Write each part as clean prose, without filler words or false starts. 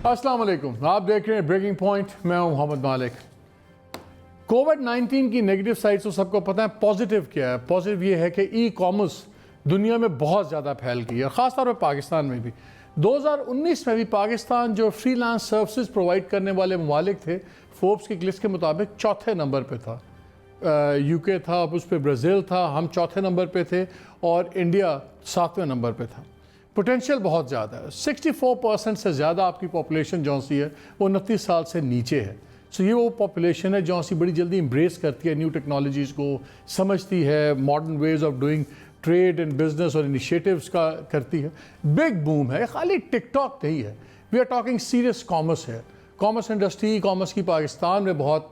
अस्सलाम वालेकुम, आप देख रहे हैं ब्रेकिंग पॉइंट। मैं हूं मोहम्मद मालिक। कोविड-19 की नेगेटिव साइड्स तो सबको पता है। पॉजिटिव क्या है? पॉजिटिव ये है कि ई कॉमर्स दुनिया में बहुत ज़्यादा फैल गई है, ख़ासतौर पर पाकिस्तान में भी। 2019 में भी पाकिस्तान जो फ्रीलांस सर्विसेज प्रोवाइड करने वाले ममालिक थे, फोर्ब्स की लिस्ट के मुताबिक चौथे नंबर पे था। यूके था, उस पर ब्राज़ील था, हम चौथे नंबर पे थे और इंडिया 7वें नंबर पे था। पोटेंशियल बहुत ज़्यादा है। 64% से ज़्यादा आपकी पॉपुलेशन जो सी है वो 29 साल से नीचे है। सो ये वो पॉपुलेशन है जो सी बड़ी जल्दी एम्ब्रेस करती है न्यू टेक्नोलॉजीज़ को, समझती है, modern ways of doing trade and business और इनिशिएटिव्स का करती है। बिग बूम है, खाली टिकटॉक नहीं है। We are talking serious commerce है। कॉमर्स इंडस्ट्री, कॉमर्स की पाकिस्तान में बहुत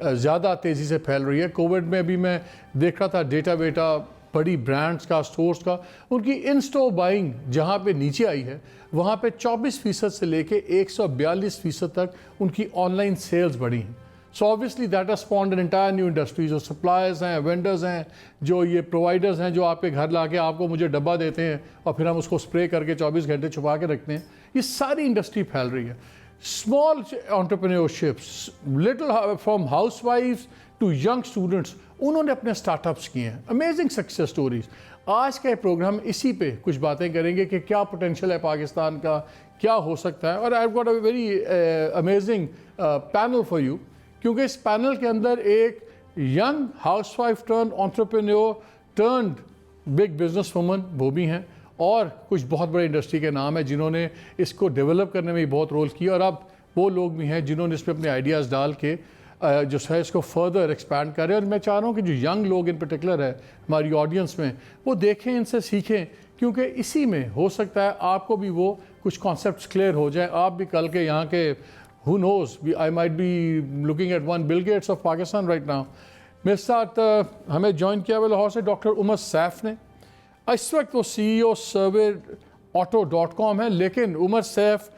ज़्यादा तेज़ी से फैल रही है। कोविड में भी मैं देख रहा था डेटा वेटा बड़ी ब्रांड्स का, स्टोर्स का, उनकी इन स्टोर बाइंग जहाँ पे नीचे आई है वहाँ पे 24% से लेके 142% तक उनकी ऑनलाइन सेल्स बढ़ी हैं। So obviously that has स्पॉन्ड an entire new industry. जो सप्लायर्स हैं, वेंडर्स हैं, जो ये प्रोवाइडर्स हैं, जो आपके घर ला के आपको मुझे डब्बा देते हैं और फिर हम उसको स्प्रे करके 24 घंटे छुपा के रखते हैं, ये सारी इंडस्ट्री फैल रही है। Small entrepreneurships, little from housewifes to young students, उन्होंने अपने स्टार्टअप्स किए हैं। Amazing success stories. आज का प्रोग्राम इसी पे कुछ बातें करेंगे कि क्या पोटेंशियल है पाकिस्तान का, क्या हो सकता है। और I have got a very amazing panel for you, क्योंकि इस पैनल के अंदर एक young housewife turn entrepreneur turn big business woman वो भी हैं, और कुछ बहुत बड़े इंडस्ट्री के नाम हैं जिन्होंने इसको डेवलप करने में बहुत रोल किया, और अब वो लोग भी हैं जिन्होंने इस पर अपने आइडियाज़ डाल के जो है इसको फर्दर एक्सपैंड करें। और मैं चाह रहा हूँ कि जो यंग लोग इन पर्टिकुलर है हमारी ऑडियंस में, वो देखें, इनसे सीखें, क्योंकि इसी में हो सकता है आपको भी वो कुछ कॉन्सेप्ट्स क्लियर हो जाए। आप भी कल के यहाँ के who knows, I might be looking at one Bill Gates of Pakistan right now. मेरे साथ हमें ज्वाइन किया हुआ लाहौर से डॉक्टर उमर सैफ ने। इस वक्त वो CEO surveyauto.com है, लेकिन उमर सैफ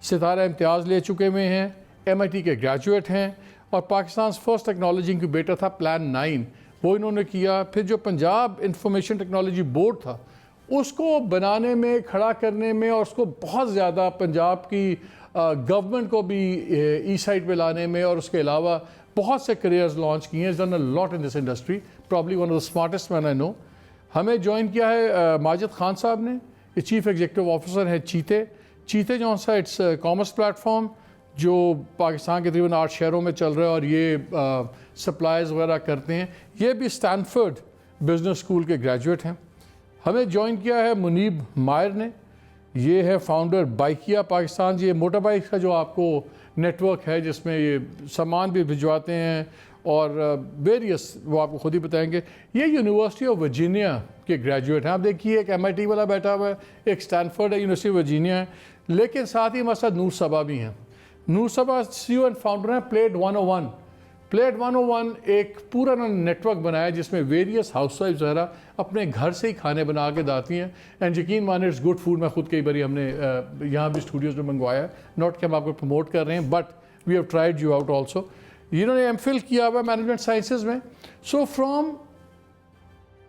सितारा इम्तियाज़ ले चुके हुए हैं, MIT के ग्रेजुएट हैं, और पाकिस्तान फर्स्ट टेक्नोलॉजी इंक्यूबेटर था प्लान 9, वो इन्होंने किया। फिर जो पंजाब इंफॉर्मेशन टेक्नोलॉजी बोर्ड था, उसको बनाने में, खड़ा करने में, और उसको बहुत ज़्यादा पंजाब की गवर्नमेंट को भी ई साइड पे लाने में, और उसके अलावा बहुत से करियर्स लॉन्च किए हैं। Done a lot in this industry, probably one of the smartest man I know. हमें ज्वाइन किया है माजिद खान साहब ने, ये चीफ एग्जीक्यूटिव ऑफिसर है चीते जो सा इट्स कॉमर्स प्लेटफॉर्म जो पाकिस्तान के तकरीबन 8 शहरों में चल रहा है, और ये सप्लाईज वगैरह करते हैं। ये भी स्टैनफोर्ड बिजनेस स्कूल के ग्रेजुएट हैं। हमें ज्वाइन किया है मुनीब मायर ने, ये है फाउंडर बाइकिया पाकिस्तान। ये मोटर बाइक का जो आपको नेटवर्क है जिसमें ये सामान भी भिजवाते हैं और वेरियस, वो आपको खुद ही बताएंगे। ये यूनिवर्सिटी ऑफ वर्जीनिया के ग्रेजुएट हैं। आप देखिए, एक MIT वाला बैठा हुआ है, एक स्टैनफोर्ड है, यूनिवर्सिटी ऑफ वर्जीनिया है, लेकिन साथ ही हमारे साथ नूर सबा भी हैं। नूर सबा CEO एंड फाउंडर हैं प्लेट 101। प्लेट 101 एक पूरा नेटवर्क बनाया जिसमें वेरियस हाउसवाइफ्स वगैरह अपने घर से ही खाने बना के दाती हैं। एंड यकीन माने इट्स गुड फूड। मैं खुद कई बार हमने यहाँ भी स्टूडियोज़ में मंगवाया है, नॉट कि हम आपको प्रमोट कर रहे हैं, but we have tried you out also. इन्होंने MPhil किया हुआ मैनेजमेंट साइंसेज में। सो फ्रॉम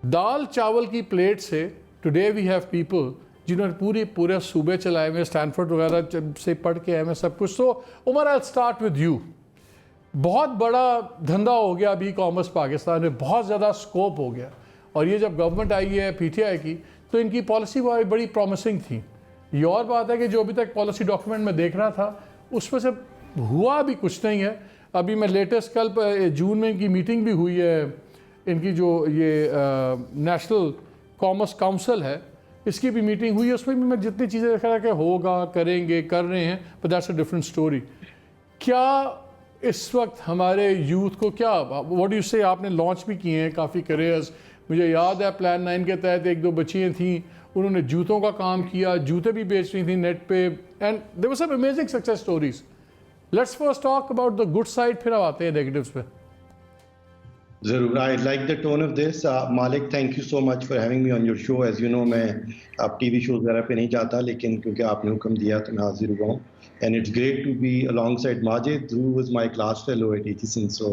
दाल चावल की प्लेट से टुडे वी हैव पीपल जिन्होंने पूरे सूबे चलाए हुए, स्टैनफोर्ड वगैरह से पढ़ के आए हैं सब कुछ। So Umar, I start with you. बहुत बड़ा धंधा हो गया अभी कॉमर्स पाकिस्तान में, बहुत ज़्यादा स्कोप हो गया, और ये जब गवर्नमेंट आई है PTI की, तो इनकी पॉलिसी बड़ी प्रॉमिसिंग थी। ये और बात है कि जो अभी तक पॉलिसी डॉक्यूमेंट में देख रहा था उसमें से हुआ भी कुछ नहीं है। अभी मैं लेटेस्ट कल जून में इनकी मीटिंग भी हुई है, इनकी जो ये नेशनल कॉमर्स काउंसिल है, इसकी भी मीटिंग हुई है। उसमें भी मैं जितनी चीज़ें देख रहा कि होगा, करेंगे, कर रहे हैं, but that's a different story. क्या इस वक्त हमारे यूथ को, क्या व्हाट डू यू से, आपने लॉन्च भी किए हैं काफ़ी करियर्स। मुझे याद है प्लान 9 के तहत 1-2 बच्चियाँ थीं, उन्होंने जूतों का काम किया, जूते भी बेच रही थी नेट पे, and there were some amazing success stories. Let's first talk about the good side, फिर अब आते हैं नेगेटिव्स पे। जरूर। I like the tone of this. Malik, thank you so much for having me on your show. As you know, मैं अब TV shows वगैरह पे नहीं जाता, लेकिन क्योंकि आपने हुक्म दिया तो मैं हाजिर हुआ हूँ। And it's great to be alongside Majid, who was my class fellow at Aitchison. So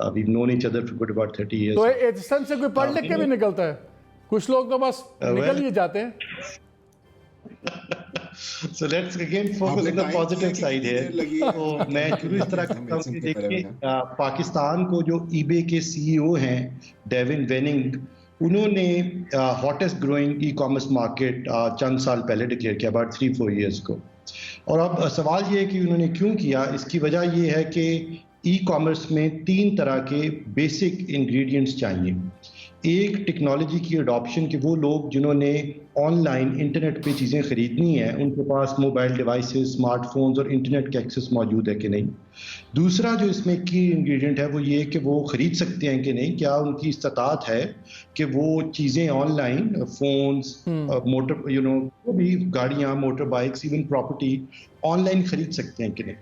we've known each other for good about 30 years. तो एचिसन से कोई पढ़ लिख के भी निकलता है? कुछ लोग तो बस निकल ही जाते हैं। So let's again focus on the positive side here. तो मैं शुरू इस तरह करता हूँ कि देखिए पाकिस्तान को जो eBay के CEO हैं डेविन वेनिंग, उन्होंने hottest growing e commerce market चंद साल पहले डिक्लेयर किया, अबाउट 3-4 years को। और अब सवाल ये है कि उन्होंने क्यों किया। इसकी वजह ये है कि ई कॉमर्स में 3 तरह के बेसिक इंग्रेडिएंट्स चाहिए। एक टेक्नोलॉजी की अडॉप्शन, कि वो लोग जिन्होंने ऑनलाइन इंटरनेट पे चीज़ें ख़रीदनी हैं उनके पास मोबाइल डिवाइसेस, स्मार्टफोन्स और इंटरनेट का एक्सेस मौजूद है कि नहीं। दूसरा जो इसमें की इंग्रेडिएंट है वो ये कि वो ख़रीद सकते हैं कि नहीं, क्या उनकी इस्तात है कि वो चीज़ें ऑनलाइन, फ़ोन्स, मोटर वो भी गाड़ियाँ, motor bikes, even property online ख़रीद सकते हैं कि नहीं।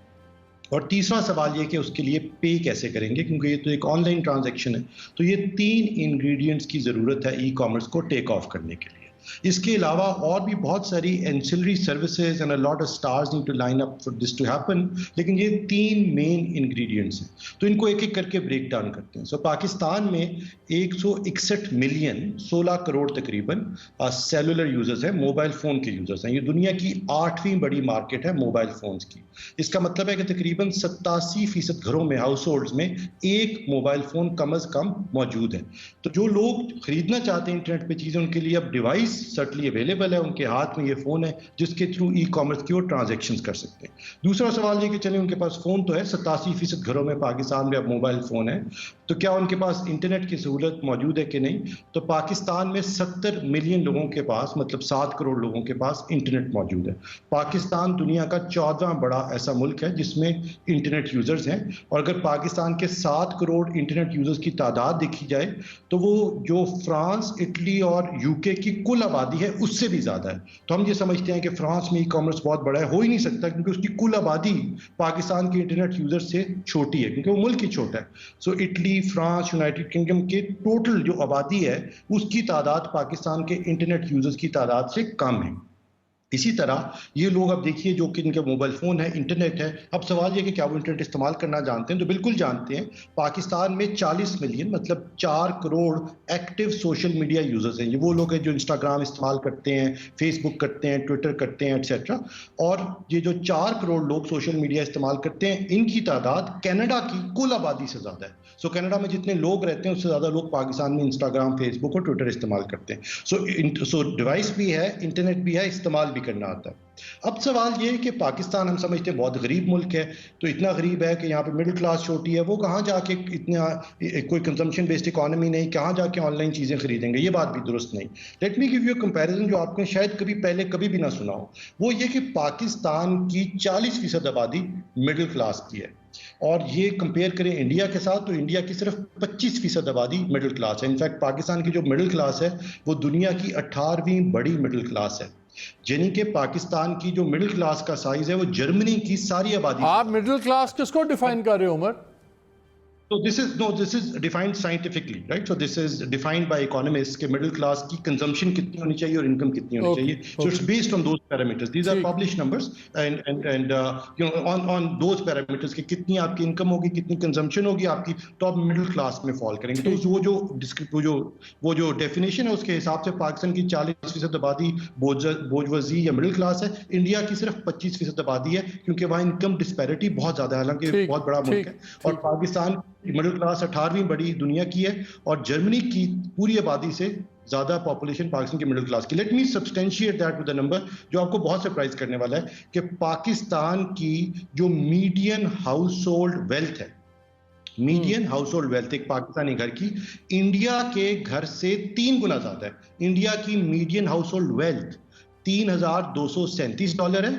और तीसरा सवाल ये कि उसके लिए पे कैसे करेंगे, क्योंकि ये तो एक ऑनलाइन ट्रांजैक्शन है। तो ये 3 इंग्रेडिएंट्स की ज़रूरत है ई कॉमर्स को टेक ऑफ करने के लिए। इसके अलावा और भी बहुत सारी ancillary services and a lot of stars need to line up for this to happen, लेकिन ये 3 मेन इंग्रेडिएंट्स हैं। तो इनको एक एक करके ब्रेक डाउन करते हैं। सो पाकिस्तान में 161 मिलियन, 16 करोड़ तकरीबन सेलुलर यूजर्स हैं, मोबाइल फ़ोन के यूजर्स हैं। ये दुनिया की 8वीं बड़ी मार्केट है मोबाइल फ़ोन्स की। इसका मतलब है कि तकरीबन 87% घरों में, हाउस होल्ड्स में एक मोबाइल फ़ोन कम अज़ कम मौजूद है। तो जो लोग खरीदना चाहते हैं इंटरनेट पे चीज़ें, उनके लिए अब डिवाइस सर्टनली अवेलेबल है, उनके हाथ में ये फ़ोन है जिसके थ्रू ई कॉमर्स की वो ट्रांजेक्शन्स कर सकते हैं। दूसरा सवाल ये कि चले उनके पास फ़ोन तो है, 87% घरों में पाकिस्तान में अब मोबाइल फ़ोन है, तो क्या उनके पास इंटरनेट की सहूलत मौजूद है कि नहीं। तो पाकिस्तान में 70 मिलियन लोगों के पास, मतलब 7 करोड़ लोगों के पास इंटरनेट मौजूद है। पाकिस्तान दुनिया का 14वां बड़ा ऐसा मुल्क है जिसमें इंटरनेट यूजर्स हैं। और अगर पाकिस्तान के 7 करोड़ इंटरनेट यूजर्स की तादाद देखी जाए तो वो जो फ्रांस, इटली और यूके की कुल आबादी है उससे भी ज्यादा है। तो हम ये समझते हैं कि फ्रांस में ई कॉमर्स बहुत बड़ा है, हो ही नहीं सकता क्योंकि उसकी कुल आबादी पाकिस्तान के इंटरनेट यूजर से छोटी है, क्योंकि वो मुल्क ही छोटा है। सो इटली, फ्रांस, यूनाइटेड किंगडम के टोटल जो आबादी है उसकी तादाद पाकिस्तान के इंटरनेट यूजर्स की तादाद से कम है। इसी तरह ये लोग अब देखिए जो कि इनके मोबाइल फ़ोन है, इंटरनेट है। अब सवाल ये कि क्या वो इंटरनेट इस्तेमाल करना जानते हैं, तो बिल्कुल जानते हैं। पाकिस्तान में 40 मिलियन, मतलब 4 crore active social media users हैं। ये वो लोग हैं जो इंस्टाग्राम इस्तेमाल करते हैं, फेसबुक करते हैं, ट्विटर करते हैं, एटसेट्रा। और ये जो 4 करोड़ लोग सोशल मीडिया इस्तेमाल करते हैं, इनकी तादाद कनाडा की कुल आबादी से ज़्यादा है। सो कनाडा में जितने लोग रहते हैं उससे ज़्यादा लोग पाकिस्तान में इंस्टाग्राम, फेसबुक और ट्विटर इस्तेमाल करते हैं। सो डिवाइस भी है, इंटरनेट भी है, इस्तेमाल भी करना आता है। अब सवाल ये है कि पाकिस्तान हम समझते हैं बहुत गरीब मुल्क है, तो इतना गरीब है कि यहाँ पे मिडिल क्लास छोटी है, वो कहाँ जाके इतना, कोई कंजम्पशन बेस्ड इकोनॉमी नहीं, कहाँ जाके ऑनलाइन चीज़ें खरीदेंगे। ये बात भी दुरुस्त नहीं। Let me give you comparison जो आपने शायद कभी भी ना सुना हो। वो ये कि पाकिस्तान की 40% आबादी मिडिल क्लास की है, और ये कंपेयर करें इंडिया के साथ तो इंडिया की सिर्फ 25% आबादी मिडिल क्लास है। इनफैक्ट पाकिस्तान की जो मिडिल क्लास है वो दुनिया की 18वीं बड़ी मिडिल क्लास है, यानी कि पाकिस्तान की जो मिडिल क्लास का साइज है वो जर्मनी की सारी आबादी। आप मिडिल क्लास किसको डिफाइन कर रहे हो Umar? So this is defined scientifically, right? So this is defined by economists कि middle class की consumption कितनी होनी चाहिए और income कितनी होनी चाहिए. So it's based on those parameters. These are published numbers and on those parameters कि कितनी आपकी income होगी, कितनी consumption होगी आपकी, तो आप middle class में fall करेंगे. तो वो जो definition है उसके हिसाब से पाकिस्तान की 40% आबादी बोर्जवाजी या middle class है. इंडिया की सिर्फ 25% आबादी है क्योंकि वहाँ income disparity बहुत ज्यादा है, हालांकि बहुत बड़ा मुल्क है. और पाकिस्तान मिडिल क्लास 18वीं बड़ी दुनिया की है और जर्मनी की पूरी आबादी से ज्यादा पॉपुलेशन पाकिस्तान की मिडिल क्लास की. Let me substantiate that with a number जो आपको बहुत सरप्राइज करने वाला है कि पाकिस्तान की जो मीडियन हाउस होल्ड वेल्थ है, मीडियन हाउस होल्ड वेल्थ एक पाकिस्तानी घर की इंडिया के घर से 3 गुना ज्यादा है. इंडिया की मीडियन हाउस होल्ड वेल्थ $3,237 है,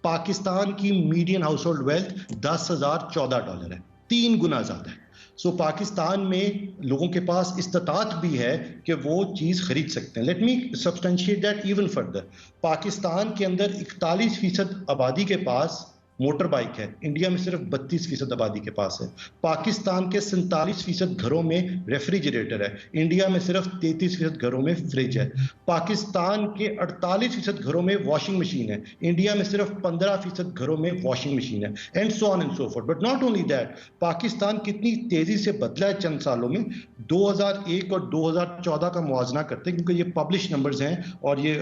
पाकिस्तान की मीडियन हाउस होल्ड वेल्थ $10,014 है, 3 गुना ज्यादा है. सो पाकिस्तान में लोगों के पास इस्तात भी है कि वो चीज खरीद सकते हैं. Let me substantiate that even further. Pakistan के अंदर 41% आबादी के पास मोटर बाइक है, इंडिया में सिर्फ 32% आबादी के पास है। पाकिस्तान के 47% घरों में रेफ्रिजरेटर है, इंडिया में सिर्फ 33% घरों में फ्रिज है। पाकिस्तान के 48% घरों में वॉशिंग मशीन है, इंडिया में सिर्फ 15% घरों में वॉशिंग मशीन है, and so on and so fourth. But not only that, Pakistan कितनी तेजी से बदला है चंद सालों में। 2001 और 2014 का मुआवजा करते हैं, क्योंकि ये पब्लिश नंबर्स हैं और ये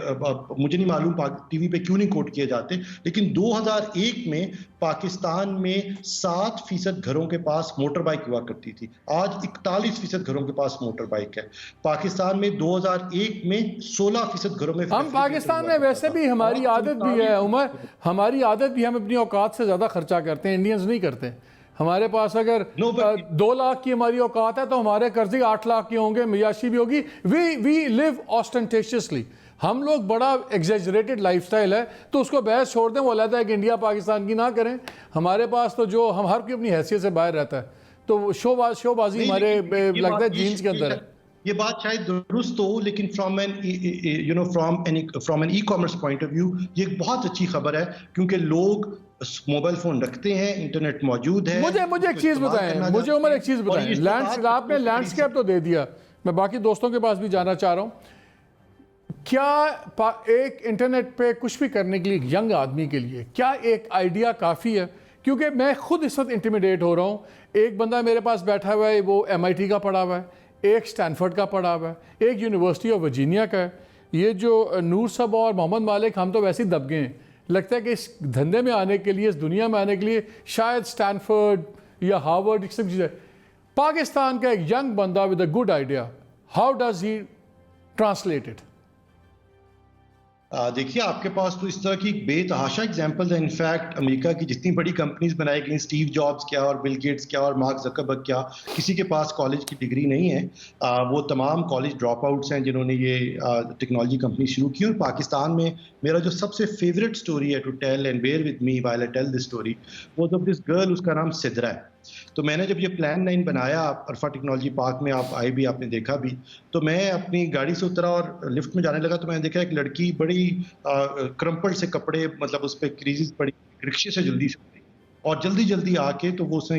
मुझे नहीं मालूम टीवी पे क्यों नहीं कोट किए जाते, लेकिन 2001 में पाकिस्तान में 7% घरों के पास मोटर बाइक हुआ करती थी, आज 41% घरों के पास मोटर बाइक है। पाकिस्तान में 2001 में 16% घरों में हम पाकिस्तान में वैसे भी हमारी आदत भी है उमर, हमारी आदत भी, हम अपनी औकात से ज़्यादा खर्चा करते हैं, इंडियंस नहीं करते। हमारे पास अगर 2 लाख की हमारी औकात है तो हमारे कर्जे 8 लाख के होंगे, मियाशी भी होगी। वी लिव ऑस्टेंटेशियसली, हम लोग बड़ा एग्जेजरेटेड लाइफस्टाइल है, तो उसको बहस छोड़ दें, वो अलग है कि इंडिया पाकिस्तान की ना करें। हमारे पास तो जो हम हर कोई अपनी हैसियत से बाहर रहता है, तो शोबाजी हमारे लगता है जीन्स के अंदर है। ये बात शायद दुरुस्त हो, लेकिन from an ecommerce point of view ये एक बहुत अच्छी खबर है, क्योंकि लोग मोबाइल फोन रखते हैं, इंटरनेट मौजूद है। मुझे एक चीज़ बताएं, मुझे उमर एक चीज़ बताएं, आपने लैंडस्केप तो दे दिया, मैं बाकी दोस्तों के पास भी जाना चाह रहा हूँ। क्या एक इंटरनेट पे कुछ भी करने के लिए यंग आदमी के लिए क्या एक आइडिया काफ़ी है? क्योंकि मैं खुद इस वक्त इंटिमिडेट हो रहा हूँ। एक बंदा मेरे पास बैठा हुआ है, वो MIT का पढ़ा हुआ है, एक स्टैनफोर्ड का पढ़ा हुआ है, एक यूनिवर्सिटी ऑफ वर्जीनिया का है। ये जो नूर साहब और मोहम्मद मालिक, हम तो वैसे ही दब गए हैं। लगता है कि इस धंधे में आने के लिए, इस दुनिया में आने के लिए शायद स्टैनफोर्ड या हार्वर्ड एक सब चीज़ है। पाकिस्तान का एक यंग बंदा with a good idea, how does he translate it? देखिए, आपके पास तो इस तरह की बेतहाशा एग्जांपल्स हैं। इनफैक्ट अमेरिका की जितनी बड़ी कंपनीज बनाई गई, स्टीव जॉब्स क्या और बिल गेट्स क्या और मार्क ज़करबर्ग क्या, किसी के पास कॉलेज की डिग्री नहीं है। वो तमाम कॉलेज ड्रॉप आउट्स हैं जिन्होंने ये टेक्नोलॉजी कंपनी शुरू की। और पाकिस्तान में मेरा जो सबसे फेवरेट स्टोरी है to tell, and bear with me while I tell this story, वो ऑफ दिस गर्ल, उसका नाम सिद्रा है। तो मैंने जब ये प्लान 9 बनाया अरफा टेक्नोलॉजी पार्क में, आप आए भी, आपने देखा भी, तो मैं अपनी गाड़ी से उतरा और लिफ्ट में जाने लगा, तो मैंने देखा एक लड़की बड़ी क्रम्पल से कपड़े, मतलब उस पर क्रीजेस पड़ी, रिक्शे से जल्दी से उतरी और जल्दी जल्दी आके तो वो उसने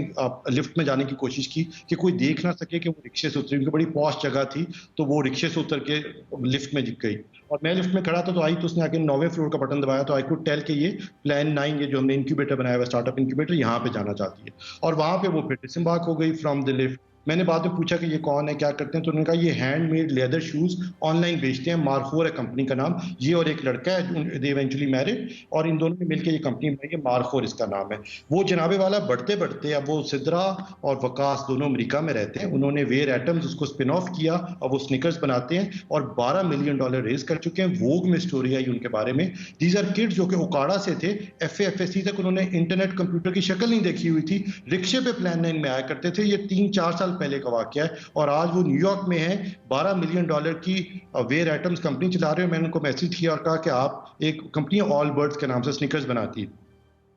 लिफ्ट में जाने की कोशिश की कि कोई देख ना सके कि वो रिक्शे से उतरी, क्योंकि बड़ी पॉश जगह थी, तो वो रिक्शे से उतर के लिफ्ट में गई। और मैं लिफ्ट में खड़ा था, तो आई तो उसने आके 9वें फ्लोर का बटन दबाया, तो आई कुड टेल कि ये प्लान 9, ये जो हमने इंक्यूबेटर बनाया हुआ, स्टार्टअप इंक्यूबेटर, यहाँ पे जाना चाहती है। और वहां पे वो फिर डिसएम्बार्क हो गई फ्रॉम द लिफ्ट। मैंने बाद में पूछा कि ये कौन है, क्या करते हैं, तो उन्होंने कहा ये हैंडमेड लेदर शूज ऑनलाइन बेचते हैं, मार्फोर है कंपनी का नाम, ये और एक लड़का है, दे इवेंचुअली मैरिड, और इन दोनों ने मिलकर ये कंपनी बनाई है, मार्फोर इसका नाम है। वो जनाबे वाला बढ़ते बढ़ते अब वो सिद्रा और वकास दोनों अमेरिका में रहते हैं। उन्होंने वेयर एटम्स उसको स्पिन ऑफ किया और वो स्निकर्स बनाते हैं और $12 मिलियन रेज कर चुके हैं। वोग में स्टोरी आई उनके बारे में। दीज आर किड्स जो कि उकाड़ा से थे, FAFSC तक उन्होंने इंटरनेट कंप्यूटर की शक्ल नहीं देखी हुई थी, रिक्शे पे प्लान 9 में आया करते थे। ये 3-4 साल पहले का वाकया है और आज वो न्यूयॉर्क में है, $12 मिलियन की वेयर आइटम्स कंपनी चला रहे हो। मैंने उनको मैसेज किया और कहा कि आप, एक कंपनी ऑल बर्ड्स के नाम से स्निकर्स बनाती है,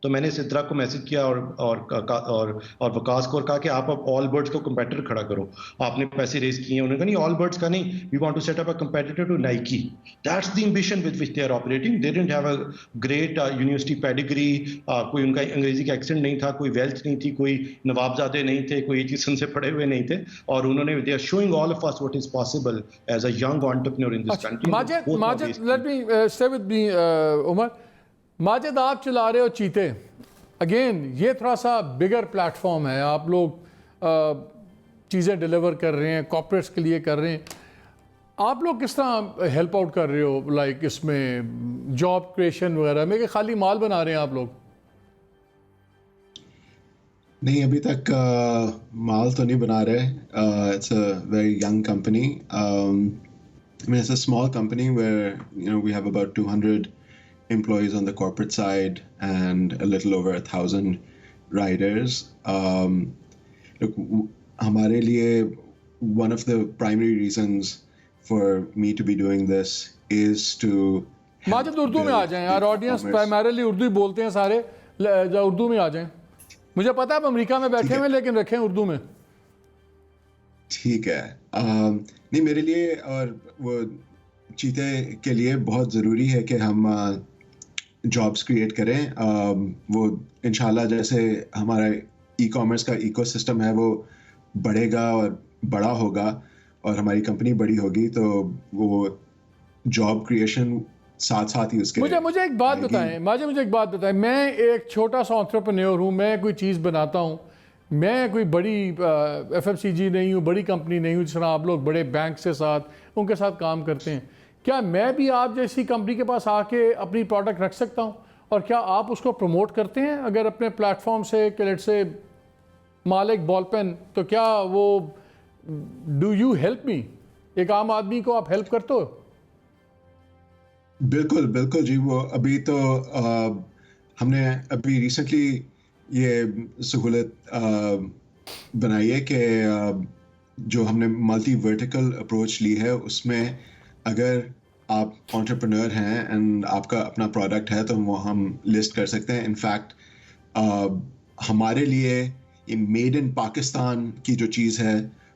तो मैंने सिद्रा को मैसेज किया और वकास को, और कहा कि आप अब ऑल बर्ड्स को कंपेटिटर खड़ा करो, आपने पैसे रेज किए हैं। उन्होंने कहा नहीं, ऑल बर्ड्स का नहीं, we want to set up a competitor to Nike, that's the ambition with which they are operating. They didn't have a great university pedigree, कोई उनका अंग्रेजी का एक्सेंट नहीं था, कोई वेल्थ नहीं थी, कोई नवाबजादे नहीं थे, कोई एजुकेशन से पढ़े हुए नहीं थे, और उन्होंने, they are showing all of us what is possible as a young entrepreneur in this country. Majid, let me stay with me Umar. Majid, आप चला रहे हो चीते, अगेन ये थोड़ा सा बिगर प्लेटफॉर्म है, आप लोग चीज़ें डिलीवर कर रहे हैं, कॉर्पोरेट्स के लिए कर रहे हैं, आप लोग किस तरह हेल्प आउट कर रहे हो, लाइक इसमें जॉब क्रिएशन वगैरह में, कि खाली माल बना रहे हैं आप लोग? नहीं, अभी तक माल तो नहीं बना रहे। It's a very young company. I mean, it's a small company where, you know, we have about 200 employees on the corporate side and a little over 1,000 riders. Look, हमारे लिए one of the primary reasons for me to be doing this is to Majid, Urdu में आ जाएं यार, audience primarily Urdu ही बोलते हैं सारे, उर्दू में आ जाएं। मुझे पता है आप अमेरिका में बैठे हुए, लेकिन रखें उर्दू में। ठीक है। नहीं, मेरे लिए और वो चीते के लिए बहुत ज़रूरी है कि हम जॉब्स क्रिएट करें। वो इंशाल्लाह जैसे हमारा ई कॉमर्स का इकोसिस्टम है वो बढ़ेगा और बड़ा होगा और हमारी कंपनी बड़ी होगी, तो वो जॉब क्रिएशन साथ साथ ही उसके मुझे एक बात बताएं, मुझे एक बात बताएं, मैं एक छोटा सा एंटरप्रेन्योर हूँ, मैं कोई चीज़ बनाता हूँ, मैं कोई बड़ी FMCG नहीं हूँ, बड़ी कंपनी नहीं हूँ जिस तरह आप लोग बड़े बैंक से साथ उनके साथ काम करते हैं। क्या मैं भी आप जैसी कंपनी के पास आके अपनी प्रोडक्ट रख सकता हूँ और क्या आप उसको प्रमोट करते हैं अगर अपने प्लेटफॉर्म से कि लेट्स से मालिक बॉल पेन, तो क्या वो डू यू हेल्प मी, एक आम आदमी को आप हेल्प करते हो? बिल्कुल बिल्कुल जी। वो अभी तो हमने अभी रिसेंटली ये सहूलत बनाई है कि जो हमने मल्टी वर्टिकल अप्रोच ली है उसमें अगर आप एंटरप्रेन्योर हैं एंड आपका अपना प्रोडक्ट है तो वो हम लिस्ट कर सकते हैं। इनफैक्ट हमारे लिए ये मेड इन पाकिस्तान की जो चीज़ है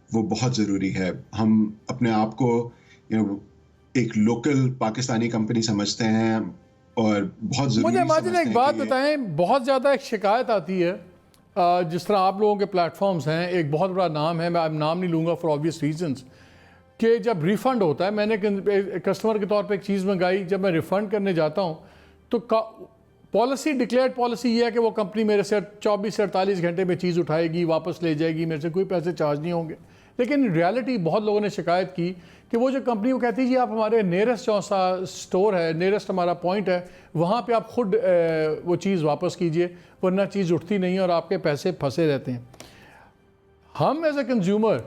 वो बहुत ज़रूरी है। हम अपने आप को एक लोकल पाकिस्तानी कंपनी समझते हैं और बहुत ज़रूरी मुझे समझते हैं। एक बात बताएं, बहुत ज़्यादा एक शिकायत आती है जिस तरह आप लोगों के प्लेटफॉर्म्स हैं, एक बहुत बड़ा नाम है, मैं नाम नहीं लूँगा फॉर ऑब्वियस रीजंस, कि जब रिफ़ंड होता है, मैंने कस्टमर के तौर पे एक चीज़ मंगाई, जब मैं रिफ़ंड करने जाता हूँ तो पॉलिसी डिक्लेयर्ड पॉलिसी ये है कि वो कंपनी मेरे से 24 से 48 घंटे में चीज़ उठाएगी, वापस ले जाएगी, मेरे से कोई पैसे चार्ज नहीं होंगे। लेकिन रियलिटी बहुत लोगों ने शिकायत की कि वो जो कंपनी वो कहती है जी आप हमारे नियरेस्ट जो सा स्टोर है, नियरेस्ट हमारा पॉइंट है, वहाँ पे आप खुद वो चीज़ वापस कीजिए वरना चीज़ उठती नहीं है और आपके पैसे फंसे रहते हैं। हम एज ए कंज्यूमर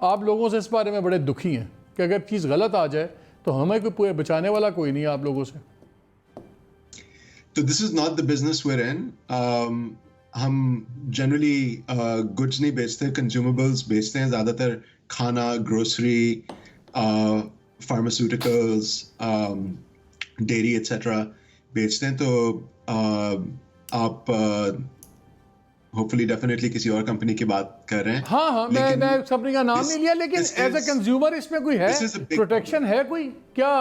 आप लोगों से इस बारे में बड़े दुखी हैं कि अगर चीज़ गलत आ जाए तो हमें कोई बचाने वाला कोई नहीं है आप लोगों से। तो this is not the business where in. हम जनरली गुड्स नहीं बेचते, कंज्यूमेबल्स बेचते हैं, ज़्यादातर खाना, ग्रोसरी, फार्मास्यूटिकल्स, डेयरी एट्सेट्रा बेचते हैं। तो आप होपफुली डेफिनेटली किसी और कंपनी की बात कर रहे हैं। हाँ, मैं कंपनी का नाम नहीं लिया, लेकिन एज ए कंज्यूमर इसमें कोई है प्रोटेक्शन है कोई? क्या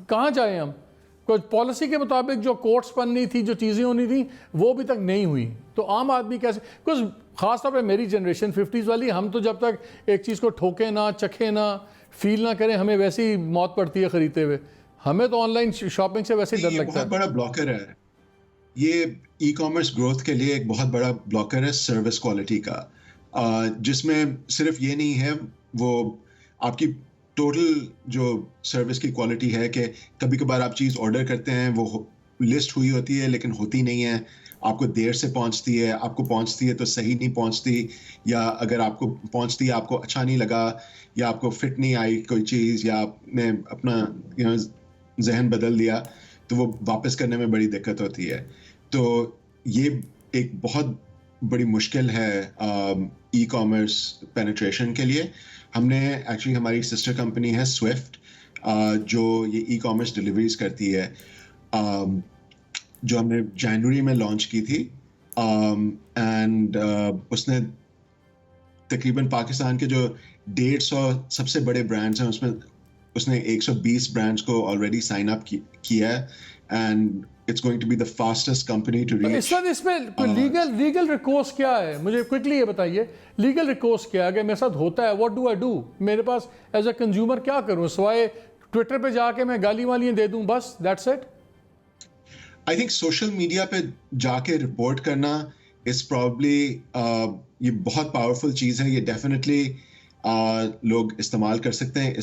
कहाँ जाए हम? कुछ पॉलिसी के मुताबिक जो कोर्ट्स बननी थी, जो चीज़ें होनी थी, वो अभी तक नहीं हुई, तो आम आदमी कैसे? कुछ खासतौर पे मेरी जनरेशन 50s वाली, हम तो जब तक एक चीज़ को ठोके ना, चखे ना, फील ना करें, हमें वैसे ही मौत पड़ती है खरीदते हुए। हमें तो ऑनलाइन शॉपिंग से वैसे ही डर लगता है। बहुत बड़ा ब्लॉकर है ये ई कॉमर्स ग्रोथ के लिए, एक बहुत बड़ा ब्लॉकर है सर्विस क्वालिटी का, जिसमें सिर्फ ये नहीं है, वो आपकी टोटल जो सर्विस की क्वालिटी है कि कभी कभार आप चीज़ ऑर्डर करते हैं, वो लिस्ट हुई होती है लेकिन होती नहीं है, आपको देर से पहुंचती है, आपको पहुंचती है तो सही नहीं पहुंचती, या अगर आपको पहुंचती है आपको अच्छा नहीं लगा, या आपको फिट नहीं आई कोई चीज़, या आपने अपना जहन बदल दिया, तो वो वापस करने में बड़ी दिक्कत होती है। तो ये एक बहुत बड़ी मुश्किल है ई कॉमर्स पेनिट्रेशन के लिए। हमने एक्चुअली, हमारी सिस्टर कंपनी है स्विफ्ट, जो ये ई कॉमर्स डिलीवरीज करती है, जो हमने जनवरी में लॉन्च की थी, एंड उसने तकरीबन पाकिस्तान के जो 150 सबसे बड़े ब्रांड्स हैं उसमें उसने 120 ब्रांड्स को ऑलरेडी साइन अप किया है, and it's going to be the fastest company to reach. इसमें कोई लीगल रिकोर्स क्या है? मुझे क्विकली ये बताइए, लीगल रिकोर्स क्या है? अगर मेरे साथ होता है, व्हाट डू आई डू? मेरे पास एज अ कंज्यूमर क्या करूं सिवाय ट्विटर पे जाके मैं गाली वालियां दे दूं, बस that's it? I think social media पे जाके रिपोर्ट करना इज प्रॉब्ली, ये बहुत पावरफुल चीज़ है, ये डेफिनेटली लोग इस्तेमाल कर सकते हैं।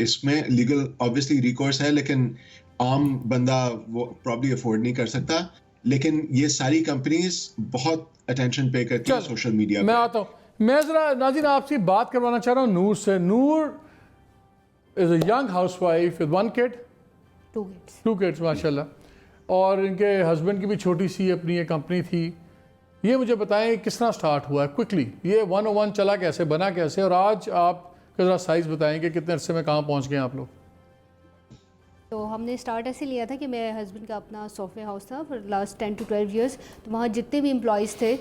इसमें लीगल ऑब्वियसली रिकोर्स है, लेकिन आम बंदा वो प्रॉब्ली अफोर्ड नहीं कर सकता, लेकिन ये सारी कंपनीज बहुत अटेंशन पे करती है सोशल मीडिया। मैं आता हूँ, मैं जरा नाज़रीन आपसे बात करवाना चाह रहा हूँ नूर से। Noor is a young housewife with 1 kid, 2 kids माशाल्लाह, और इनके हस्बैंड की भी छोटी सी अपनी एक कंपनी थी। ये मुझे बताएं किस तरह स्टार्ट हुआ है क्विकली, ये 101 चला कैसे, बना कैसे, और आज आप ज़रा साइज़ बताएं कि कितने अरसे में कहाँ पहुँच गए आप लोग? तो हमने स्टार्ट ऐसे लिया था कि मेरे हस्बैंड का अपना सॉफ्टवेयर हाउस था फॉर लास्ट 10 to 12 years, तो वहाँ जितने भी एम्प्लॉयज़ थे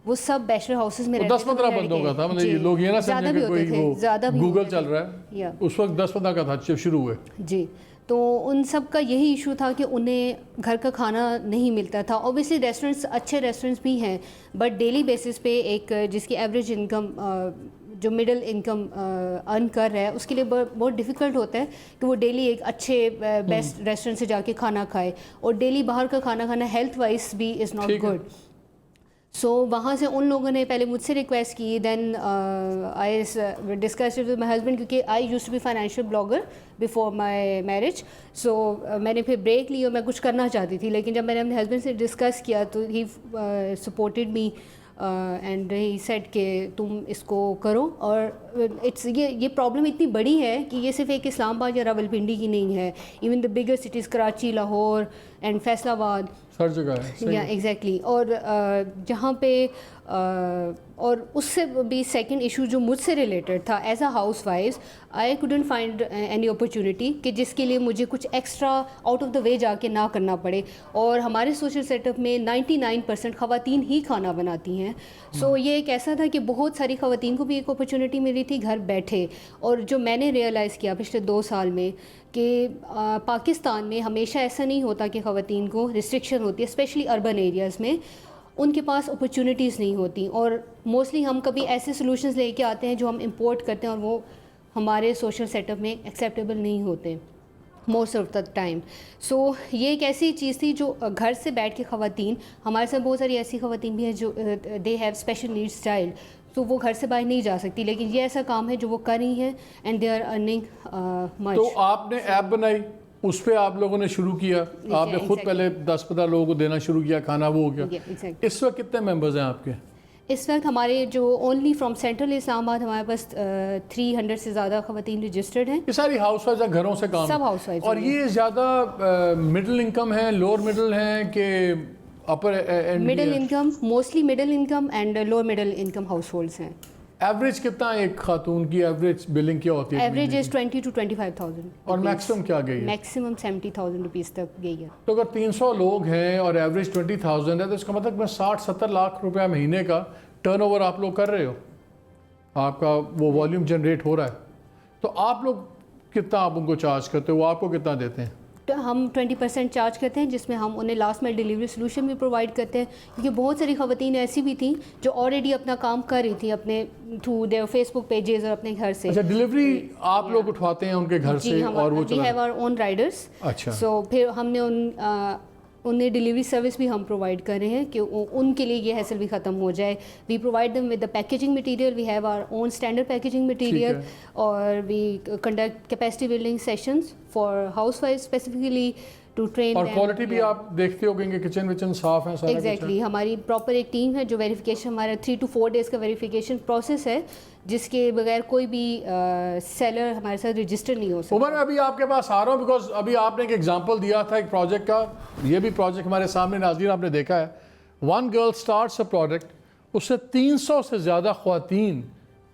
वो सब बैचलर हाउसेस में रहते थे। 10-15 बंदों का था, मतलब ये लोग ये ना समझें कि कोई वो गूगल चल रहा है, उस वक्त 10-15 का था जब शुरू हुए। जी, तो उन सब का यही इशू था कि उन्हें घर का खाना नहीं मिलता था। ऑब्वियसली रेस्टोरेंट्स, अच्छे रेस्टोरेंट्स भी हैं, बट डेली बेसिस पे एक जिसकी एवरेज इनकम जो मिडिल इनकम अर्न कर रहा है उसके लिए बहुत डिफ़िकल्ट होता है कि वो डेली एक अच्छे बेस्ट रेस्टोरेंट से जाके खाना खाए, और डेली बाहर का खाना खाना हेल्थ वाइज भी इज़ नॉट गुड। सो वहाँ से उन लोगों ने पहले मुझसे रिक्वेस्ट की, then I discuss with my husband, क्योंकि I used to be financial blogger before my marriage. So मैंने फिर ब्रेक ली और मैं कुछ करना चाहती थी, लेकिन जब मैंने अपने हस्बैंड से डिस्कस किया तो he supported me and he said कि तुम इसको करो। और इट्स ये प्रॉब्लम इतनी बड़ी है कि ये सिर्फ एक इस्लामाबाद या रावलपिंडी की नहीं है, even the bigger cities Karachi, Lahore and Faisalabad, हर जगह है। या एग्जैक्टली। और जहाँ पे और उससे भी सेकंड इशू जो मुझसे रिलेटेड था, as a housewife I couldn't find any opportunity कि जिसके लिए मुझे कुछ extra out of the way जाके ना करना पड़े। और हमारे सोशल सेटअप में 99% ख़वातीन ही खाना बनाती हैं। सो ये एक ऐसा था कि बहुत सारी ख़वातीन को भी एक अपॉर्चुनिटी मिली थी घर बैठे। और जो मैंने रियलाइज़ किया पिछले 2 साल में कि पाकिस्तान में हमेशा ऐसा नहीं होता कि ख़वातीन को रिस्ट्रिक्शन होती है, स्पेशली अर्बन एरियाज़ में उनके पास अपॉर्चुनिटीज़ नहीं होती। और मोस्टली हम कभी ऐसे सॉल्यूशंस लेके आते हैं जो हम इंपोर्ट करते हैं और वो हमारे सोशल सेटअप में एक्सेप्टेबल नहीं होते मोस्ट ऑफ द टाइम। सो ये एक ऐसी चीज़ थी जो घर से बैठ के ख़वातीन, हमारे साथ बहुत सारी ऐसी ख़वातीन भी हैं जो they have special needs child, तो वो घर से बाहर नहीं जा सकती, लेकिन ये ऐसा काम है जो वो कर रही हैं and they are earning much. तो आपने ऐप बनाई, उस पे आप लोगों ने शुरू किया, आपने खुद पहले 10-15 लोगों को देना शुरू किया खाना, वो हो गया। इस वक्त कितने मेंबर्स हैं आपके? इस वक्त हमारे जो ओनली फ्रॉम सेंट्रल इस्लामाबाद हमारे पास 300 से ज़्यादा ख़वातीन रजिस्टर्ड हैं। ये सारी हाउस वाइफ घरों से काम, सब हाउस वाइफ। और ये ज़्यादा मिडिल इनकम है, लोअर मिडिल है कि upper and? Middle income, mostly middle income and lower middle income households हैं। एवरेज कितना एक खातून की एवरेज बिलिंग क्या होती है? Average is 20 to 25,000। और मैक्सिमम क्या गई है? मैक्सिमम 70,000 रुपीज़ तक गई है। तो अगर 300 लोग हैं और एवरेज 20,000 है तो इसका मतलब 60-70 लाख रुपया महीने का टर्नओवर आप लोग कर रहे हो, आपका वो वॉल्यूम जनरेट हो रहा है। तो आप लोग कितना आप उनको चार्ज करते हो, वो आपको कितना देते हैं? तो हम 20% चार्ज करते हैं, जिसमें हम उन्हें लास्ट माइल डिलीवरी सोल्यूशन भी प्रोवाइड करते हैं, क्योंकि बहुत सारी ख़वातीन ऐसी भी थी जो ऑलरेडी अपना काम कर रही थी अपने थ्रू देयर फेसबुक पेजेस और अपने घर से। अच्छा, डिलीवरी आप लोग उठवाते हैं उनके घर से और वो we have our own riders. अच्छा। सो फिर हमने उन्हें डिलीवरी सर्विस भी हम प्रोवाइड कर रहे हैं कि उनके लिए ये हैसल भी ख़त्म हो जाए। We provide them with the packaging material, we have our own standard packaging material, और we conduct capacity building sessions for housewife specifically to train. और क्वालिटी भी आप देखते हो कि किचन विचन साफ है सारा? एग्जैक्टली। हमारी प्रॉपर एक टीम है जो वेरिफिकेशन, हमारा 3 to 4 डेज़ का वेरिफिकेशन प्रोसेस है, जिसके बगैर कोई भी सेलर हमारे साथ रजिस्टर नहीं हो सकता। उमर, मैं अभी आपके पास आ रहा हूँ बिकॉज अभी आपने एक एग्जांपल दिया था एक प्रोजेक्ट का, ये भी प्रोजेक्ट हमारे सामने नाज़रीन आपने देखा है। One girl starts a project, उससे 300 से ज़्यादा ख्वातीन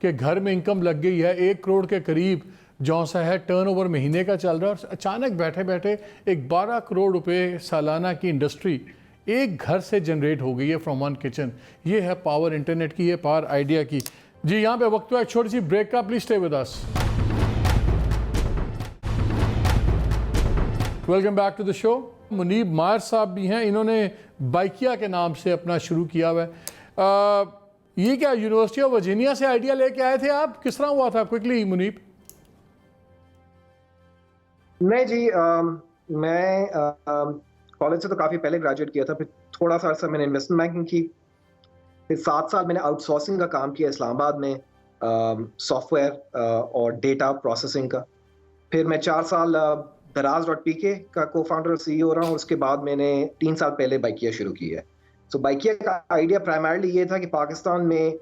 के घर में इनकम लग गई है, 1 करोड़ के करीब जो सा है टर्नओवर महीने का चल रहा है। और अचानक बैठे बैठे एक 12 करोड़ रुपए सालाना की इंडस्ट्री एक घर से जनरेट हो गई है फ्रॉम वन किचन। ये है पावर इंटरनेट की, ये पावर आइडिया की। जी, यहाँ पे वक्त हुआ एक छोटी सी ब्रेक का, please stay with us. Welcome back to the show. Munib Mayar साहब भी हैं, इन्होंने बाइकिया के नाम से अपना शुरू किया हुआ है। ये क्या यूनिवर्सिटी ऑफ वर्जीनिया से आइडिया लेके आए थे आप, किस तरह हुआ था? क्विकली मुनीब। नहीं जी, मैं कॉलेज से तो काफ़ी पहले ग्रेजुएट किया था, फिर थोड़ा सा अर्सा मैंने इन्वेस्टमेंट बैंकिंग की, फिर 7 साल मैंने आउटसोर्सिंग का काम किया इस्लामाबाद में, सॉफ्टवेयर और डेटा प्रोसेसिंग का। फिर मैं 4 साल Daraz.pk का को-फाउंडर और CEO रहा हूँ। उसके बाद मैंने 3 साल पहले बाइकिया शुरू की है। सो बाइकिया का आइडिया प्राइमरली ये था कि पाकिस्तान में